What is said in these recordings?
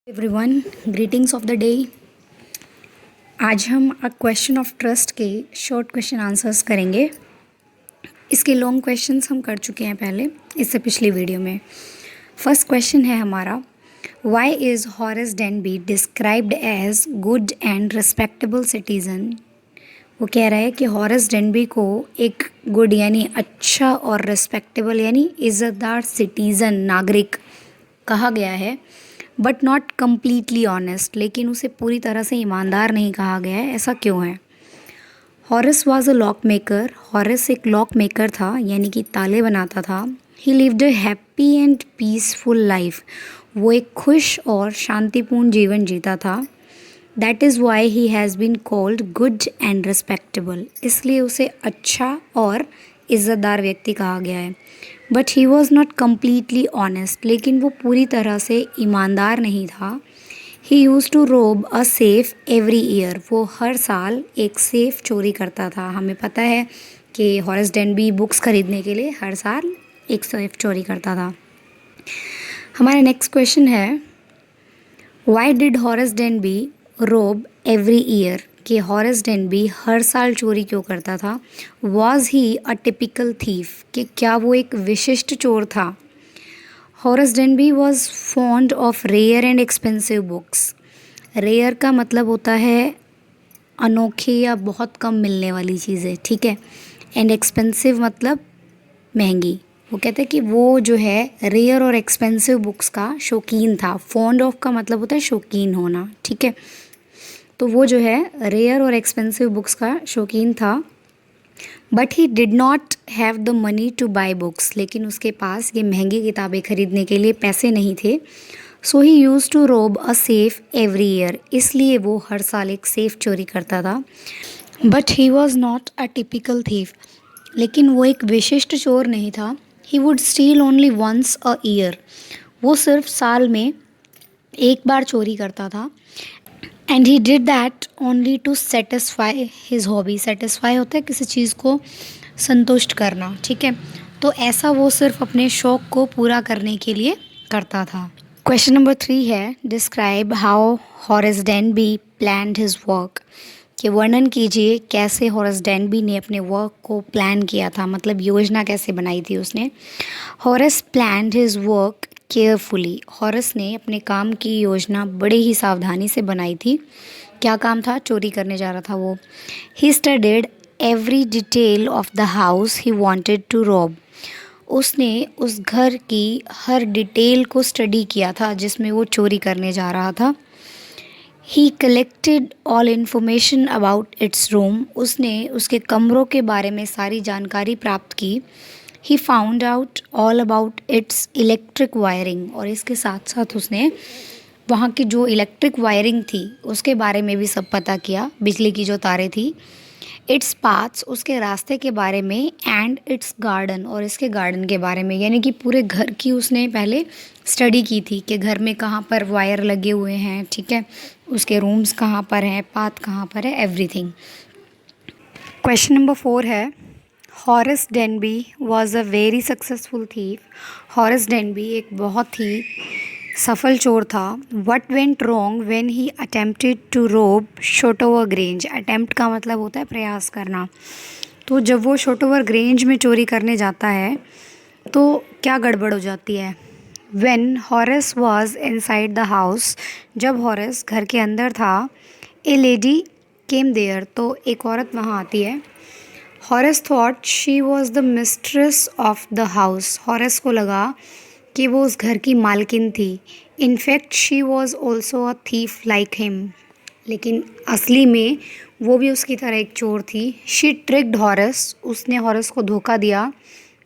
Everyone, greetings of the day. आज हम a question of trust के शॉर्ट क्वेश्चन आंसर्स करेंगे। इसके लॉन्ग क्वेश्चंस हम कर चुके हैं पहले, इससे पिछली वीडियो में। फर्स्ट क्वेश्चन है हमारा, why is Horace Denby described as good and respectable citizen. वो कह रहा है कि हॉरेस डेनबी को एक गुड यानी अच्छा और रिस्पेक्टेबल यानी इज़्ज़तदार सिटीज़न नागरिक कहा गया है, बट नॉट कम्प्लीटली ऑनेस्ट, लेकिन उसे पूरी तरह से ईमानदार नहीं कहा गया है। ऐसा क्यों है? Horace was a lock maker. Horace एक लॉक मेकर था, यानी कि ताले बनाता था। He lived a happy and peaceful life. वो एक खुश और शांतिपूर्ण जीवन जीता था। That is why he has been called good and respectable. इसलिए उसे अच्छा और इज़्ज़तदार व्यक्ति कहा गया है। But he was not completely honest, लेकिन वो पूरी तरह से ईमानदार नहीं था। ही यूज़ टू रोब अ सेफ एवरी ईयर। वो हर साल एक सेफ चोरी करता था। हमें पता है कि हॉरेस डेनबी बुक्स खरीदने के लिए हर साल एक सेफ चोरी करता था। हमारा नेक्स्ट क्वेश्चन है, why did Horace Denby rob every year. कि हॉरेस डेनबी हर साल चोरी क्यों करता था? Was he a typical thief. कि क्या वो एक विशिष्ट चोर था? Horace Denby was fond of rare and expensive books. Rare का मतलब होता है अनोखी या बहुत कम मिलने वाली चीज़ें, ठीक है। एंड एक्सपेंसिव मतलब महंगी। वो कहते हैं कि वो जो है रेयर और एक्सपेंसिव बुक्स का शौकीन था। फॉन्ड ऑफ का मतलब होता है शौकीन होना, ठीक है। तो वो जो है रेयर और एक्सपेंसिव बुक्स का शौकीन था। But he did not have the money to buy books. लेकिन उसके पास ये महंगी किताबें खरीदने के लिए पैसे नहीं थे। सो ही यूज़ टू रोब अ सेफ एवरी ईयर। इसलिए वो हर साल एक सेफ चोरी करता था। But he was not a typical thief. लेकिन वो एक विशिष्ट चोर नहीं था। He would steal only once a year. वो सिर्फ साल में एक बार चोरी करता था। And he did that only to satisfy his hobby. Satisfy होता है किसी चीज़ को संतुष्ट करना, ठीक है। तो ऐसा वो सिर्फ अपने शौक़ को पूरा करने के लिए करता था। क्वेश्चन नंबर 3 है, describe how Horace Denby planned his work. कि वर्णन कीजिए कैसे हॉरेस डेनबी ने अपने वर्क को प्लान किया था, मतलब योजना कैसे बनाई थी उसने। Horace planned his work carefully. Horace ने अपने काम की योजना बड़े ही सावधानी से बनाई थी। क्या काम था? चोरी करने जा रहा था वो। He studied every detail of the house he wanted to rob. उसने उस घर की हर डिटेल को स्टडी किया था जिसमें वो चोरी करने जा रहा था। ही collected all information about it's room. उसने उसके कमरों के बारे में सारी जानकारी प्राप्त की। He found out all about it's electric wiring. और इसके साथ साथ उसने वहाँ की जो इलेक्ट्रिक वायरिंग थी उसके बारे में भी सब पता किया, बिजली की जो तारें थी। इट्स पाथ्स, उसके रास्ते के बारे में। एंड इट्स गार्डन, और इसके गार्डन के बारे में। यानी कि पूरे घर की उसने पहले स्टडी की थी कि घर में कहाँ पर वायर लगे हुए हैं, ठीक है, उसके रूम्स कहाँ पर हैं, पाथ कहाँ पर है, एवरीथिंग। क्वेश्चन नंबर 4 है, Horace Denby was a very successful thief. Horace Denby एक बहुत ही सफल चोर था। What went wrong when he attempted to rob Shotover grange. Attempt का मतलब होता है प्रयास करना। तो जब वो शोटोवर ग्रेंज में चोरी करने जाता है तो क्या गड़बड़ हो जाती है। When Horace was inside the house, जब हॉरेस घर के अंदर था, ए लेडी केम देयर, तो एक औरत वहाँ आती है। Horace thought she was the mistress of the house. Horace को लगा कि वो उस घर की मालकिन थी। In fact she was also a thief like him. लेकिन असली में वो भी उसकी तरह एक चोर थी। शी ट्रिक्ड हॉरेस, उसने हॉरेस को धोखा दिया।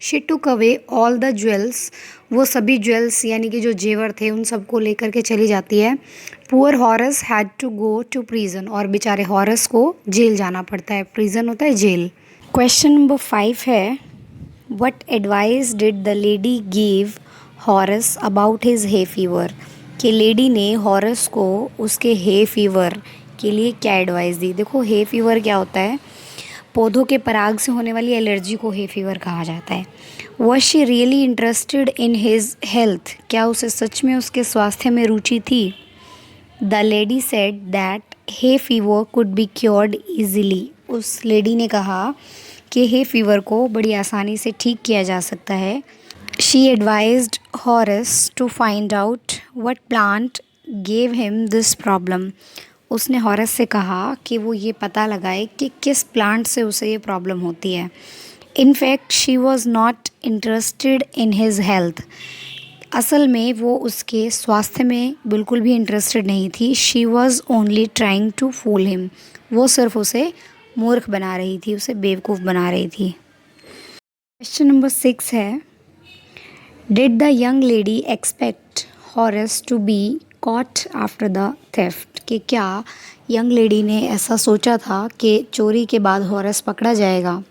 She took away all the jewels, वो सभी ज्वेल्स यानी कि जो जेवर थे उन सबको लेकर के चली जाती है। Poor Horace had to go to prison, और बेचारे हॉरेस को जेल जाना पड़ता है। प्रिजन होता है जेल। क्वेश्चन नंबर 5 है, what advice did the lady give Horace about his hay fever. कि लेडी ने हॉरेस को उसके हे फीवर के लिए क्या एडवाइस दी। देखो, हे फीवर क्या होता है? पौधों के पराग से होने वाली एलर्जी को हे फीवर कहा जाता है। Was she really interested in his health. क्या उसे सच में उसके स्वास्थ्य में रुचि थी? The lady said that hay fever could be cured easily. उस लेडी ने कहा कि हे फीवर को बड़ी आसानी से ठीक किया जा सकता है। She advised Horace to find out what plant gave him this problem. उसने हॉरस से कहा कि वो ये पता लगाए कि किस प्लांट से उसे ये प्रॉब्लम होती है। In fact she was not interested in his health. असल में वो उसके स्वास्थ्य में बिल्कुल भी इंटरेस्टेड नहीं थी। She was only trying to fool him. वो सिर्फ उसे मूर्ख बना रही थी, उसे बेवकूफ़ बना रही थी। क्वेश्चन नंबर 6 है, did the young lady expect Horace to be caught after the theft. कि क्या यंग लेडी ने ऐसा सोचा था कि चोरी के बाद हॉरस पकड़ा जाएगा।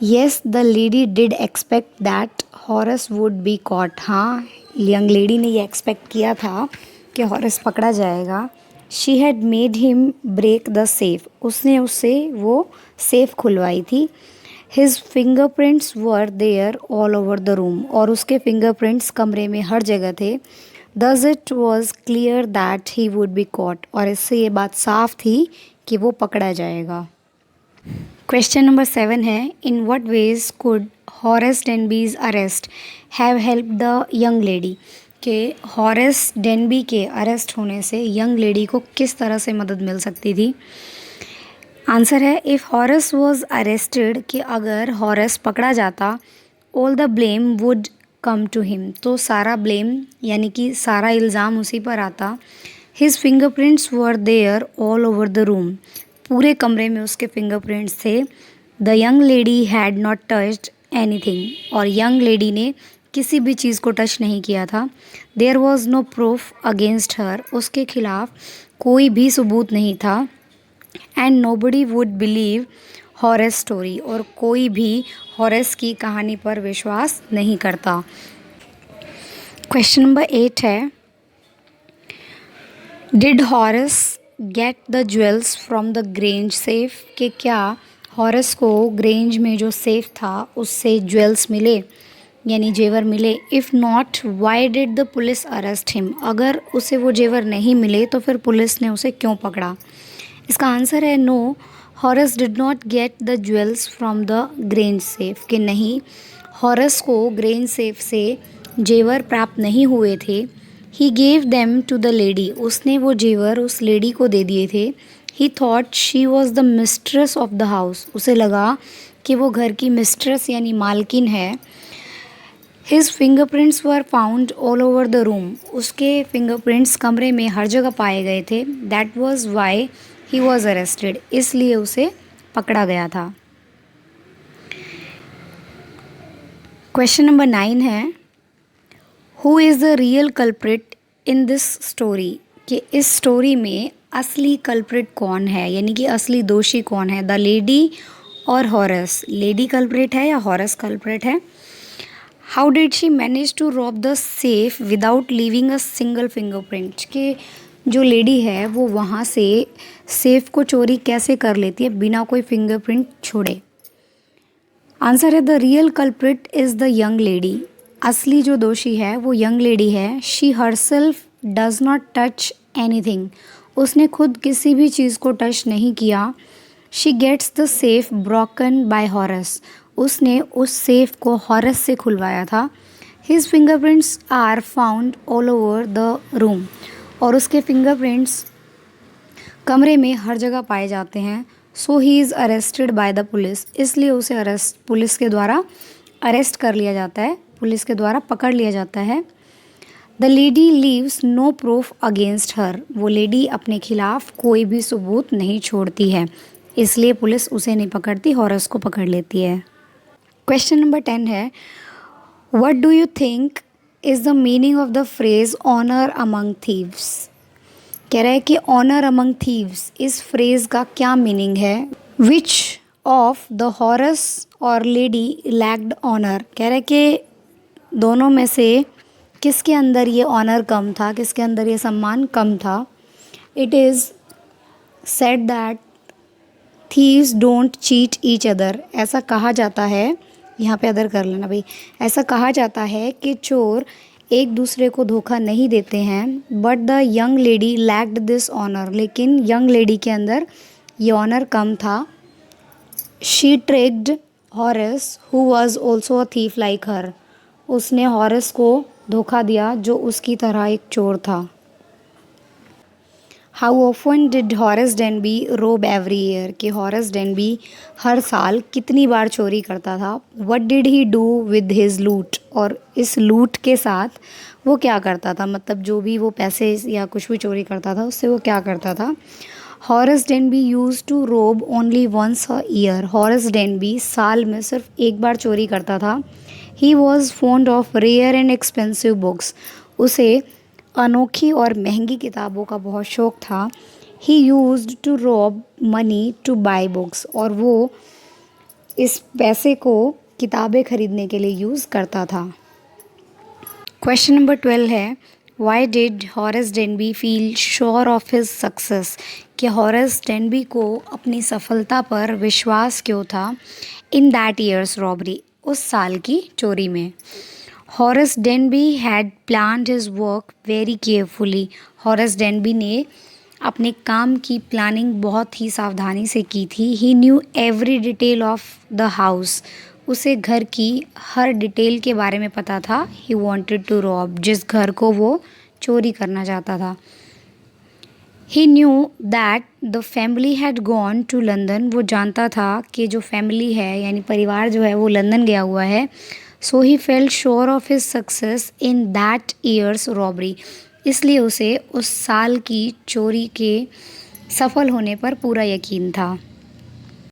Yes the lady did expect that Horace would be caught. हाँ, यंग लेडी ने ये एक्सपेक्ट किया था कि हॉरस पकड़ा जाएगा। She had made him break the safe. उसने उससे वो सेफ खुलवाई थी। His fingerprints were there all over the room. और उसके फिंगरप्रिंट्स कमरे में हर जगह थे। Thus it was clear that he would be caught. और इससे ये बात साफ थी कि वो पकड़ा जाएगा। क्वेश्चन नंबर 7 है, in what ways could Horace Denby's arrest have help the young lady. के हॉरस डेनबी के अरेस्ट होने से यंग लेडी को किस तरह से मदद मिल सकती थी। आंसर है, इफ़ हॉरस वॉज अरेस्टेड, कि अगर हॉरस पकड़ा जाता, all the blame would come to him. तो सारा ब्लेम यानी कि सारा इल्ज़ाम उसी पर आता। His fingerprints were there all over the room. पूरे कमरे में उसके फिंगरप्रिंट्स थे। The young lady had not touched anything. और यंग लेडी ने किसी भी चीज़ को टच नहीं किया था। There was no proof against her. उसके खिलाफ कोई भी सबूत नहीं था। And nobody would believe Horace story. और कोई भी हॉरस की कहानी पर विश्वास नहीं करता। क्वेश्चन नंबर 8 है, did harrows gate the jewels from the Grange safe. कि क्या हॉरस को ग्रेंज में जो सेफ था उससे ज्वेल्स मिले यानी जेवर मिले। If not why did the police arrest him. अगर उसे वो जेवर नहीं मिले तो फिर पुलिस ने उसे क्यों पकड़ा। इसका आंसर है no, Horace did not get the jewels from the Grange safe. कि नहीं, हॉरस को ग्रेंज सेफ से जेवर प्राप्त नहीं हुए थे। He gave them to the lady. उसने वो जेवर उस लेडी को दे दिए थे। He thought she was the mistress of the house. उसे लगा कि वो घर की मिस्ट्रेस यानी मालकिन है। His fingerprints were found all over the room. उसके फिंगरप्रिंट्स कमरे में हर जगह पाए गए थे। That was why he was arrested. इसलिए उसे पकड़ा गया था। क्वेश्चन नंबर 9 है, who is the real culprit in this story. कि इस स्टोरी में असली कल्प्रिट कौन है यानी कि असली दोषी कौन है। द लेडी और हॉरस। लेडी कल्प्रिट है या हॉरस कल्प्रिट है। How did she manage to rob the safe without leaving a single fingerprint. कि जो लेडी है वो वहाँ से सेफ को चोरी कैसे कर लेती है बिना कोई फिंगरप्रिंट छोड़े। आंसर है, the real culprit is the young lady. असली जो दोषी है वो यंग लेडी है। She herself does not touch anything. उसने खुद किसी भी चीज़ को टच नहीं किया। She gets the safe broken by Horace. उसने उस सेफ को हॉरस से खुलवाया था। His fingerprints are found all over the room. और उसके फिंगरप्रिंट्स कमरे में हर जगह पाए जाते हैं। So he is arrested by the police. इसलिए उसे पुलिस के द्वारा अरेस्ट कर लिया जाता है, पुलिस के द्वारा पकड़ लिया जाता है। The lady leaves no proof against her. वो लेडी अपने खिलाफ कोई भी सबूत नहीं छोड़ती है, इसलिए पुलिस उसे नहीं पकड़ती, हॉरस को पकड़ लेती है। क्वेश्चन नंबर 10 है, what do you think is the meaning of the phrase honour among thieves. कह रहा है कि ऑनर अमंग थीव्स इस फ्रेज़ का क्या मीनिंग है। विच ऑफ द हॉरस और लेडी लैक्ड ऑनर। कह रहा है कि दोनों में से किसके अंदर ये ऑनर कम था, किसके अंदर ये सम्मान कम था। It is said that thieves don't cheat each other. ऐसा कहा जाता है, यहाँ पे अदर कर लेना भाई। ऐसा कहा जाता है कि चोर एक दूसरे को धोखा नहीं देते हैं, but the young lady lacked this honour, लेकिन यंग लेडी के अंदर ये ऑनर कम था। She tricked Horace who was also a thief like her, उसने हॉरेस को धोखा दिया जो उसकी तरह एक चोर था। How often did Horace Denby rob every year, कि हॉरेस डेनबी हर साल कितनी बार चोरी करता था। What did he do with his लूट, और इस लूट के साथ वो क्या करता था, मतलब जो भी वो पैसे या कुछ भी चोरी करता था उससे वो क्या करता था। Horace Denby used to rob only once a year, Horace Denby साल में सिर्फ एक बार चोरी करता था। He was fond of rare and expensive books, उसे अनोखी और महंगी किताबों का बहुत शौक था। He used to rob money to buy books, और वो इस पैसे को किताबें खरीदने के लिए यूज़ करता था। क्वेश्चन नंबर 12 है, why did Horace Denby feel sure of his success, कि हॉरेस डेनबी को अपनी सफलता पर विश्वास क्यों था। इन दैट ईयर्स रॉबरी, उस साल की चोरी में। Horace Denby had planned his work very carefully, Horace Denby ने अपने काम की प्लानिंग बहुत ही सावधानी से की थी। He knew every detail of the house, उसे घर की हर डिटेल के बारे में पता था। ही वॉन्टेड टू रॉब, जिस घर को वो चोरी करना चाहता था। He knew that the family had gone to London, वो जानता था कि जो फैमिली है यानी परिवार जो है वो लंदन गया हुआ है। So he felt sure of his success in that year's robbery, इसलिए उसे उस साल की चोरी के सफल होने पर पूरा यकीन था।